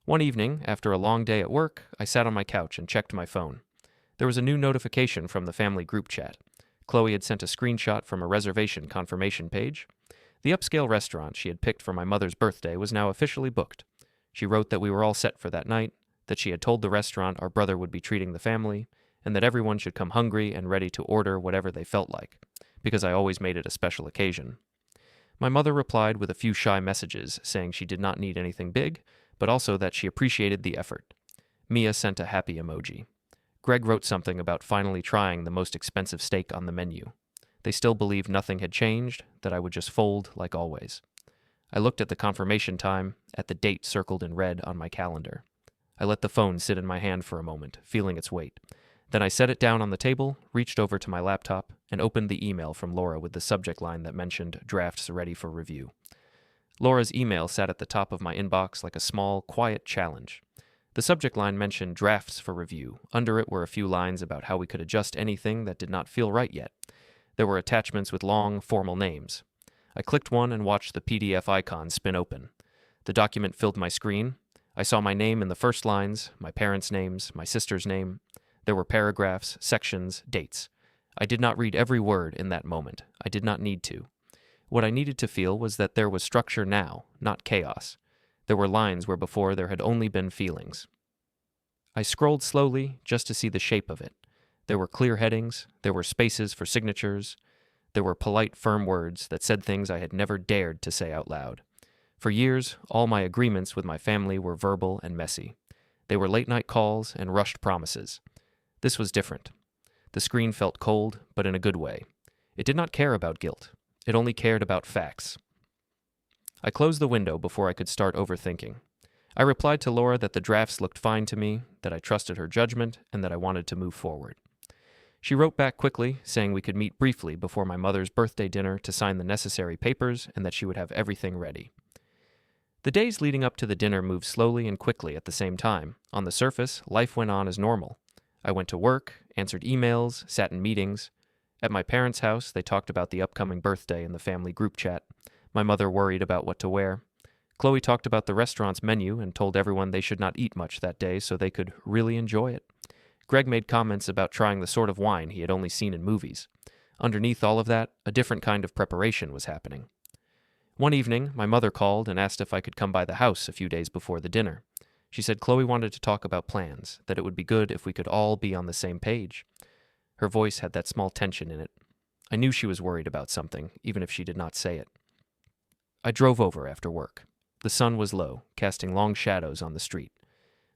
One evening, after a long day at work, I sat on my couch and checked my phone. There was a new notification from the family group chat. Chloe had sent a screenshot from a reservation confirmation page. The upscale restaurant she had picked for my mother's birthday was now officially booked. She wrote that we were all set for that night, that she had told the restaurant our brother would be treating the family, and that everyone should come hungry and ready to order whatever they felt like, because I always made it a special occasion. My mother replied with a few shy messages saying she did not need anything big, but also that she appreciated the effort. Mia sent a happy emoji. Greg wrote something about finally trying the most expensive steak on the menu. They still believed nothing had changed, that I would just fold like always. I looked at the confirmation time, at the date circled in red on my calendar. I let the phone sit in my hand for a moment, feeling its weight. Then I set it down on the table, reached over to my laptop, and opened the email from Laura with the subject line that mentioned drafts ready for review. Laura's email sat at the top of my inbox like a small, quiet challenge. The subject line mentioned drafts for review. Under it were a few lines about how we could adjust anything that did not feel right yet. There were attachments with long, formal names. I clicked one and watched the PDF icon spin open. The document filled my screen. I saw my name in the first lines, my parents' names, my sister's name. There were paragraphs, sections, dates. I did not read every word in that moment. I did not need to. What I needed to feel was that there was structure now, not chaos. There were lines where before there had only been feelings. I scrolled slowly just to see the shape of it. There were clear headings, there were spaces for signatures, there were polite, firm words that said things I had never dared to say out loud. For years, all my agreements with my family were verbal and messy. They were late-night calls and rushed promises. This was different. The screen felt cold, but in a good way. It did not care about guilt. It only cared about facts. I closed the window before I could start overthinking. I replied to Laura that the drafts looked fine to me, that I trusted her judgment, and that I wanted to move forward. She wrote back quickly, saying we could meet briefly before my mother's birthday dinner to sign the necessary papers and that she would have everything ready. The days leading up to the dinner moved slowly and quickly at the same time. On the surface, life went on as normal. I went to work, answered emails, sat in meetings. At my parents' house, they talked about the upcoming birthday in the family group chat. My mother worried about what to wear. Chloe talked about the restaurant's menu and told everyone they should not eat much that day so they could really enjoy it. Greg made comments about trying the sort of wine he had only seen in movies. Underneath all of that, a different kind of preparation was happening. One evening, my mother called and asked if I could come by the house a few days before the dinner. She said Chloe wanted to talk about plans, that it would be good if we could all be on the same page. Her voice had that small tension in it. I knew she was worried about something, even if she did not say it. I drove over after work. The sun was low, casting long shadows on the street.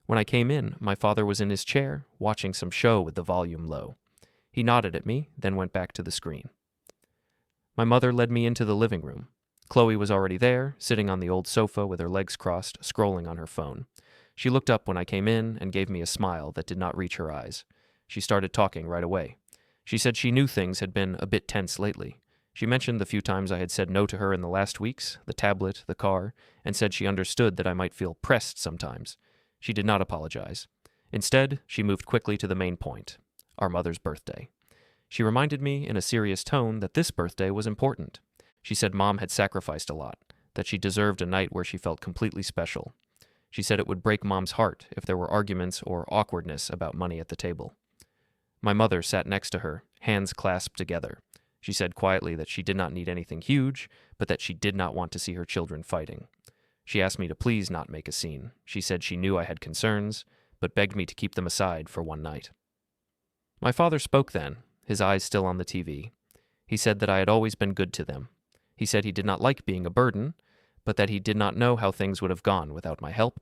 When I came in, my father was in his chair, watching some show with the volume low. He nodded at me, then went back to the screen. My mother led me into the living room. Chloe was already there, sitting on the old sofa with her legs crossed, scrolling on her phone. She looked up when I came in and gave me a smile that did not reach her eyes. She started talking right away. She said she knew things had been a bit tense lately. She mentioned the few times I had said no to her in the last weeks, the tablet, the car, and said she understood that I might feel pressed sometimes. She did not apologize. Instead, she moved quickly to the main point. our mother's birthday. She reminded me in a serious tone that this birthday was important. She said Mom had sacrificed a lot, that she deserved a night where she felt completely special. She said it would break Mom's heart if there were arguments or awkwardness about money at the table. My mother sat next to her, hands clasped together. She said quietly that she did not need anything huge, but that she did not want to see her children fighting. She asked me to please not make a scene. She said she knew I had concerns, but begged me to keep them aside for one night. My father spoke then, his eyes still on the TV. He said that I had always been good to them. He said he did not like being a burden, but that he did not know how things would have gone without my help.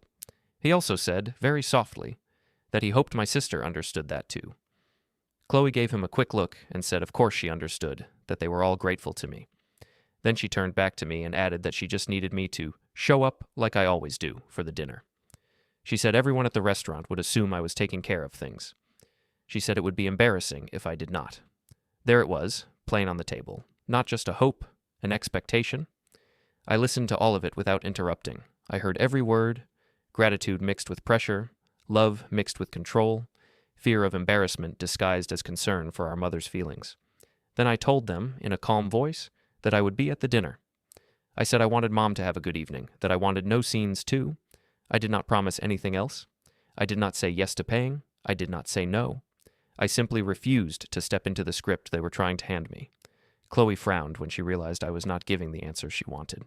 He also said, very softly, that he hoped my sister understood that too. Chloe gave him a quick look and said of course she understood, that they were all grateful to me. Then she turned back to me and added that she just needed me to show up like I always do for the dinner. She said everyone at the restaurant would assume I was taking care of things. She said it would be embarrassing if I did not. There it was, plain on the table. Not just a hope, an expectation. I listened to all of it without interrupting. I heard every word, gratitude mixed with pressure, love mixed with control, fear of embarrassment disguised as concern for our mother's feelings. Then I told them, in a calm voice, that I would be at the dinner. I said I wanted Mom to have a good evening, that I wanted no scenes too. I did not promise anything else. I did not say yes to paying. I did not say no. I simply refused to step into the script they were trying to hand me. Chloe frowned when she realized I was not giving the answer she wanted.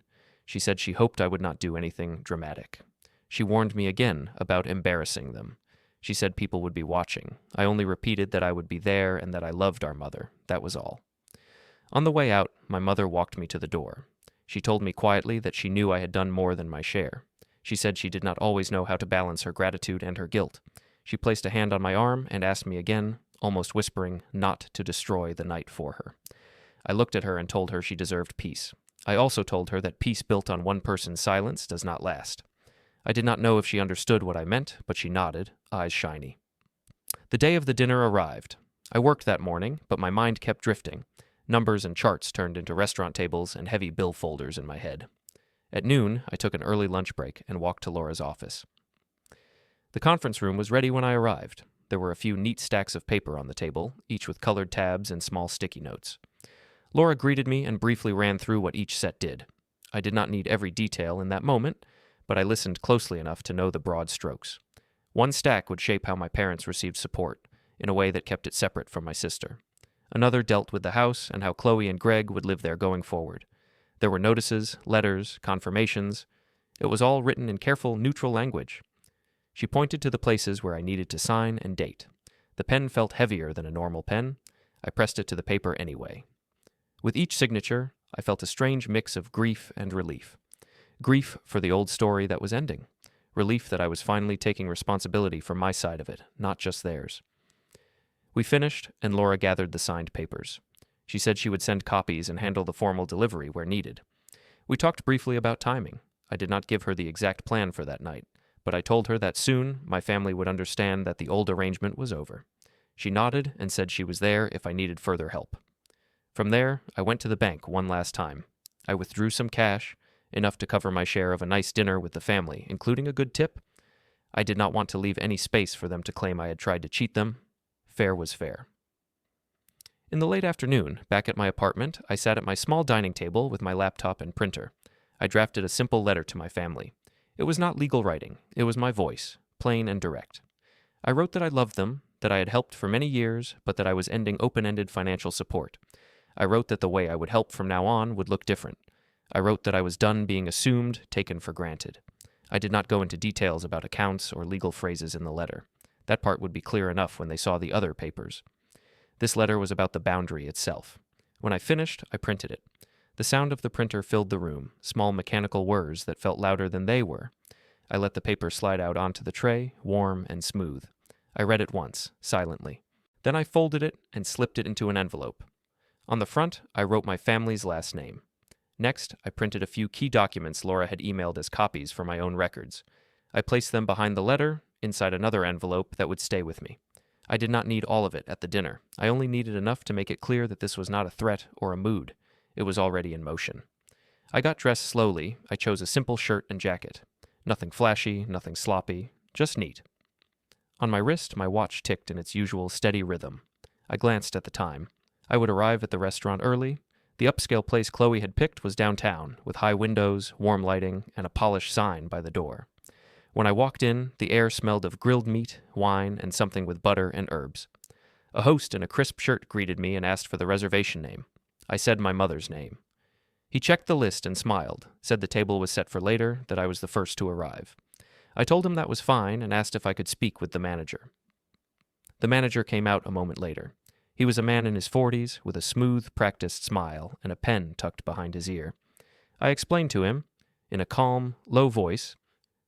She said she hoped I would not do anything dramatic. She warned me again about embarrassing them. She said people would be watching. I only repeated that I would be there and that I loved our mother. That was all. On the way out, my mother walked me to the door. She told me quietly that she knew I had done more than my share. She said she did not always know how to balance her gratitude and her guilt. She placed a hand on my arm and asked me again, almost whispering, not to destroy the night for her. I looked at her and told her she deserved peace. I also told her that peace built on one person's silence does not last. I did not know if she understood what I meant, but she nodded, eyes shiny. The day of the dinner arrived. I worked that morning, but my mind kept drifting. Numbers and charts turned into restaurant tables and heavy bill folders in my head. At noon, I took an early lunch break and walked to Laura's office. The conference room was ready when I arrived. There were a few neat stacks of paper on the table, each with colored tabs and small sticky notes. Laura greeted me and briefly ran through what each set did. I did not need every detail in that moment, but I listened closely enough to know the broad strokes. One stack would shape how my parents received support, in a way that kept it separate from my sister. Another dealt with the house and how Chloe and Greg would live there going forward. There were notices, letters, confirmations. It was all written in careful, neutral language. She pointed to the places where I needed to sign and date. The pen felt heavier than a normal pen. I pressed it to the paper anyway. With each signature, I felt a strange mix of grief and relief. Grief for the old story that was ending. Relief that I was finally taking responsibility for my side of it, not just theirs. We finished, and Laura gathered the signed papers. She said she would send copies and handle the formal delivery where needed. We talked briefly about timing. I did not give her the exact plan for that night, but I told her that soon my family would understand that the old arrangement was over. She nodded and said she was there if I needed further help. From there, I went to the bank one last time. I withdrew some cash, enough to cover my share of a nice dinner with the family, including a good tip. I did not want to leave any space for them to claim I had tried to cheat them. Fair was fair. In the late afternoon, back at my apartment, I sat at my small dining table with my laptop and printer. I drafted a simple letter to my family. It was not legal writing. It was my voice, plain and direct. I wrote that I loved them, that I had helped for many years, but that I was ending open-ended financial support. I wrote that the way I would help from now on would look different. I wrote that I was done being assumed, taken for granted. I did not go into details about accounts or legal phrases in the letter. That part would be clear enough when they saw the other papers. This letter was about the boundary itself. When I finished, I printed it. The sound of the printer filled the room, small mechanical whirs that felt louder than they were. I let the paper slide out onto the tray, warm and smooth. I read it once, silently. Then I folded it and slipped it into an envelope. On the front, I wrote my family's last name. Next, I printed a few key documents Laura had emailed as copies for my own records. I placed them behind the letter, inside another envelope that would stay with me. I did not need all of it at the dinner. I only needed enough to make it clear that this was not a threat or a mood. It was already in motion. I got dressed slowly. I chose a simple shirt and jacket. Nothing flashy, nothing sloppy, just neat. On my wrist, my watch ticked in its usual steady rhythm. I glanced at the time. I would arrive at the restaurant early. The upscale place Chloe had picked was downtown, with high windows, warm lighting, and a polished sign by the door. When I walked in, the air smelled of grilled meat, wine, and something with butter and herbs. A host in a crisp shirt greeted me and asked for the reservation name. I said my mother's name. He checked the list and smiled, said the table was set for later, that I was the first to arrive. I told him that was fine and asked if I could speak with the manager. The manager came out a moment later. He was a man in his 40s, with a smooth, practiced smile and a pen tucked behind his ear. I explained to him, in a calm, low voice,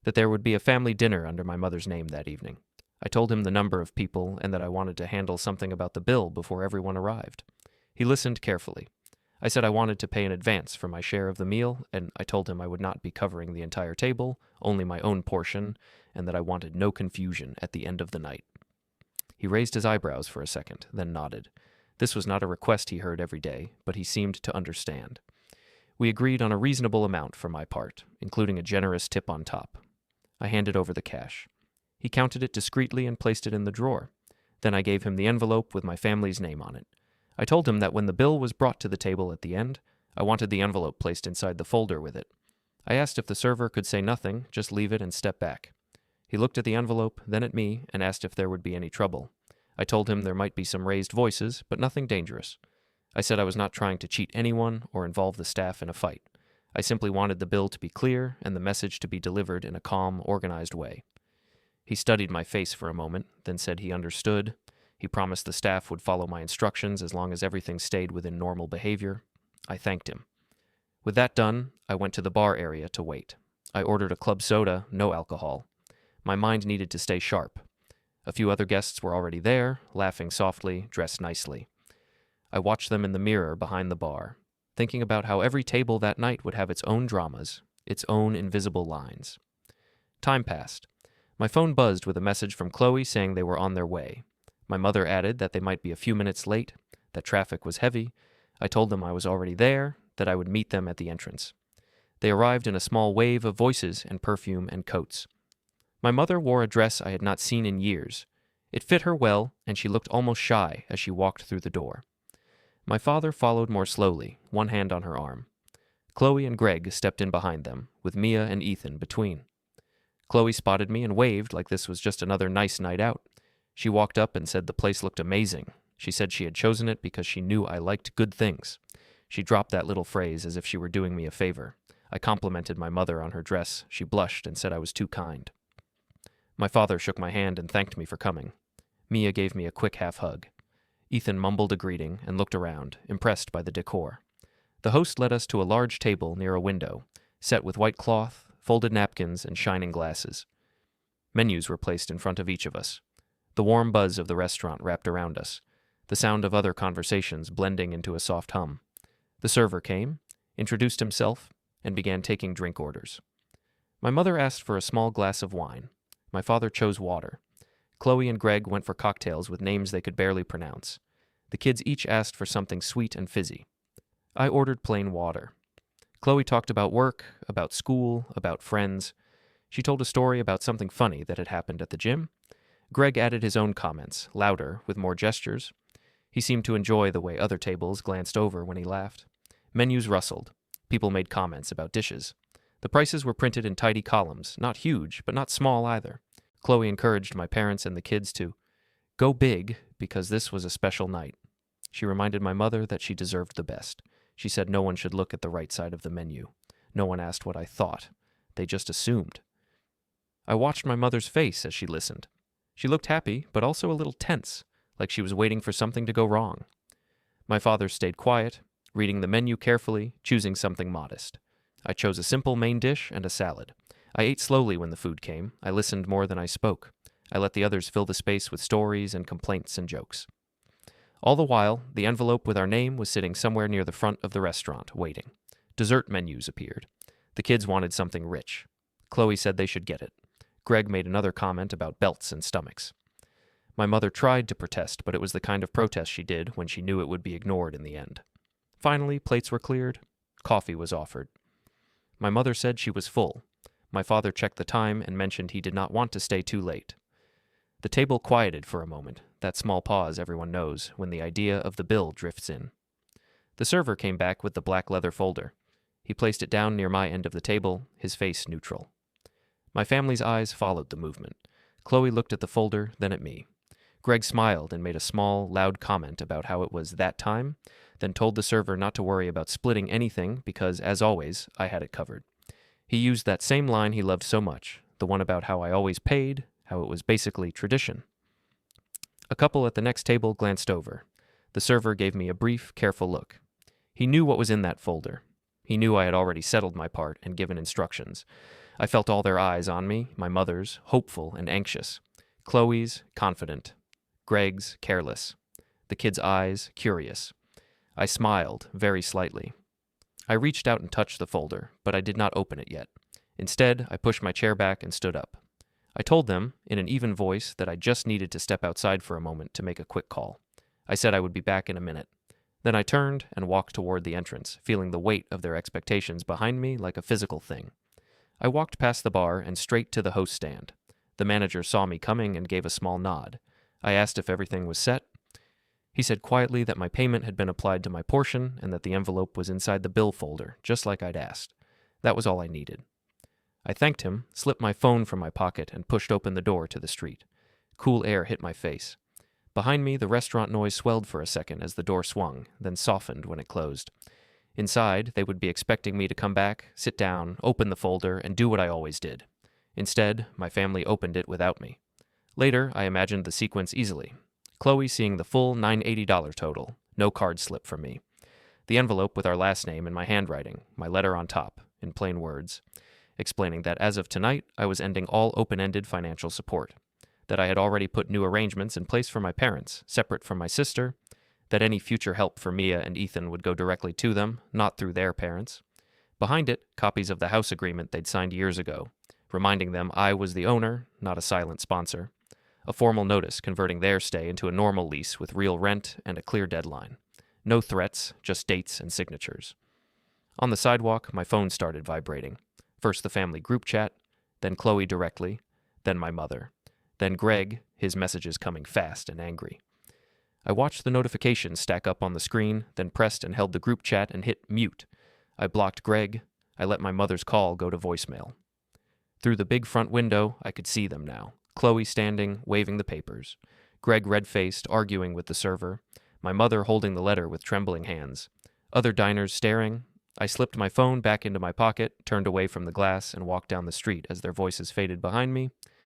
that there would be a family dinner under my mother's name that evening. I told him the number of people and that I wanted to handle something about the bill before everyone arrived. He listened carefully. I said I wanted to pay in advance for my share of the meal, and I told him I would not be covering the entire table, only my own portion, and that I wanted no confusion at the end of the night. He raised his eyebrows for a second, then nodded. This was not a request he heard every day, but he seemed to understand. We agreed on a reasonable amount for my part, including a generous tip on top. I handed over the cash. He counted it discreetly and placed it in the drawer. Then I gave him the envelope with my family's name on it. I told him that when the bill was brought to the table at the end, I wanted the envelope placed inside the folder with it. I asked if the server could say nothing, just leave it and step back. He looked at the envelope, then at me, and asked if there would be any trouble. I told him there might be some raised voices, but nothing dangerous. I said I was not trying to cheat anyone or involve the staff in a fight. I simply wanted the bill to be clear and the message to be delivered in a calm, organized way. He studied my face for a moment, then said he understood. He promised the staff would follow my instructions as long as everything stayed within normal behavior. I thanked him. With that done, I went to the bar area to wait. I ordered a club soda, no alcohol. My mind needed to stay sharp. A few other guests were already there, laughing softly, dressed nicely. I watched them in the mirror behind the bar, thinking about how every table that night would have its own dramas, its own invisible lines. Time passed. My phone buzzed with a message from Chloe saying they were on their way. My mother added that they might be a few minutes late, that traffic was heavy. I told them I was already there, that I would meet them at the entrance. They arrived in a small wave of voices and perfume and coats. My mother wore a dress I had not seen in years. It fit her well, and she looked almost shy as she walked through the door. My father followed more slowly, one hand on her arm. Chloe and Greg stepped in behind them, with Mia and Ethan between. Chloe spotted me and waved like this was just another nice night out. She walked up and said the place looked amazing. She said she had chosen it because she knew I liked good things. She dropped that little phrase as if she were doing me a favor. I complimented my mother on her dress. She blushed and said I was too kind. My father shook my hand and thanked me for coming. Mia gave me a quick half-hug. Ethan mumbled a greeting and looked around, impressed by the decor. The host led us to a large table near a window, set with white cloth, folded napkins, and shining glasses. Menus were placed in front of each of us. The warm buzz of the restaurant wrapped around us, the sound of other conversations blending into a soft hum. The server came, introduced himself, and began taking drink orders. My mother asked for a small glass of wine. My father chose water. Chloe and Greg went for cocktails with names they could barely pronounce. The kids each asked for something sweet and fizzy. I ordered plain water. Chloe talked about work, about school, about friends. She told a story about something funny that had happened at the gym. Greg added his own comments, louder, with more gestures. He seemed to enjoy the way other tables glanced over when he laughed. Menus rustled. People made comments about dishes. The prices were printed in tidy columns, not huge, but not small either. Chloe encouraged my parents and the kids to go big because this was a special night. She reminded my mother that she deserved the best. She said no one should look at the right side of the menu. No one asked what I thought. They just assumed. I watched my mother's face as she listened. She looked happy, but also a little tense, like she was waiting for something to go wrong. My father stayed quiet, reading the menu carefully, choosing something modest. I chose a simple main dish and a salad. I ate slowly when the food came. I listened more than I spoke. I let the others fill the space with stories and complaints and jokes. All the while, the envelope with our name was sitting somewhere near the front of the restaurant, waiting. Dessert menus appeared. The kids wanted something rich. Chloe said they should get it. Greg made another comment about belts and stomachs. My mother tried to protest, but it was the kind of protest she did when she knew it would be ignored in the end. Finally, plates were cleared. Coffee was offered. My mother said she was full. My father checked the time and mentioned he did not want to stay too late. The table quieted for a moment. that small pause everyone knows when the idea of the bill drifts in. The server came back with the black leather folder. He placed it down near my end of the table, his face neutral. My family's eyes followed the movement. Chloe looked at the folder, then at me. Greg smiled and made a small, loud comment about how it was that time, then told the server not to worry about splitting anything because, as always, I had it covered. He used that same line he loved so much, the one about how I always paid, how it was basically tradition. A couple at the next table glanced over. The server gave me a brief, careful look. He knew what was in that folder. He knew I had already settled my part and given instructions. I felt all their eyes on me, my mother's, hopeful and anxious. Chloe's, confident. Greg's, careless. The kid's eyes, curious. I smiled, very slightly. I reached out and touched the folder, but I did not open it yet. Instead, I pushed my chair back and stood up. I told them, in an even voice, that I just needed to step outside for a moment to make a quick call. I said I would be back in a minute. Then I turned and walked toward the entrance, feeling the weight of their expectations behind me like a physical thing. I walked past the bar and straight to the host stand. The manager saw me coming and gave a small nod. I asked if everything was set. He said quietly that my payment had been applied to my portion and that the envelope was inside the bill folder, just like I'd asked. That was all I needed. I thanked him, slipped my phone from my pocket, and pushed open the door to the street. Cool air hit my face. Behind me, the restaurant noise swelled for a second as the door swung, then softened when it closed. Inside, they would be expecting me to come back, sit down, open the folder, and do what I always did. Instead, my family opened it without me. Later, I imagined the sequence easily. Chloe seeing the full $980 total, no card slip from me. The envelope with our last name in my handwriting, my letter on top, in plain words, explaining that as of tonight, I was ending all open-ended financial support, that I had already put new arrangements in place for my parents, separate from my sister, that any future help for Mia and Ethan would go directly to them, not through their parents. Behind it, copies of the house agreement they'd signed years ago, reminding them I was the owner, not a silent sponsor. A formal notice converting their stay into a normal lease with real rent and a clear deadline. No threats, just dates and signatures. On the sidewalk, my phone started vibrating. First the family group chat, then Chloe directly, then my mother, then Greg, his messages coming fast and angry. I watched the notifications stack up on the screen, then pressed and held the group chat and hit mute. I blocked Greg. I let my mother's call go to voicemail. Through the big front window, I could see them now. Chloe standing, waving the papers. Greg red-faced, arguing with the server. My mother holding the letter with trembling hands. Other diners staring. I slipped my phone back into my pocket, turned away from the glass, and walked down the street as their voices faded behind me.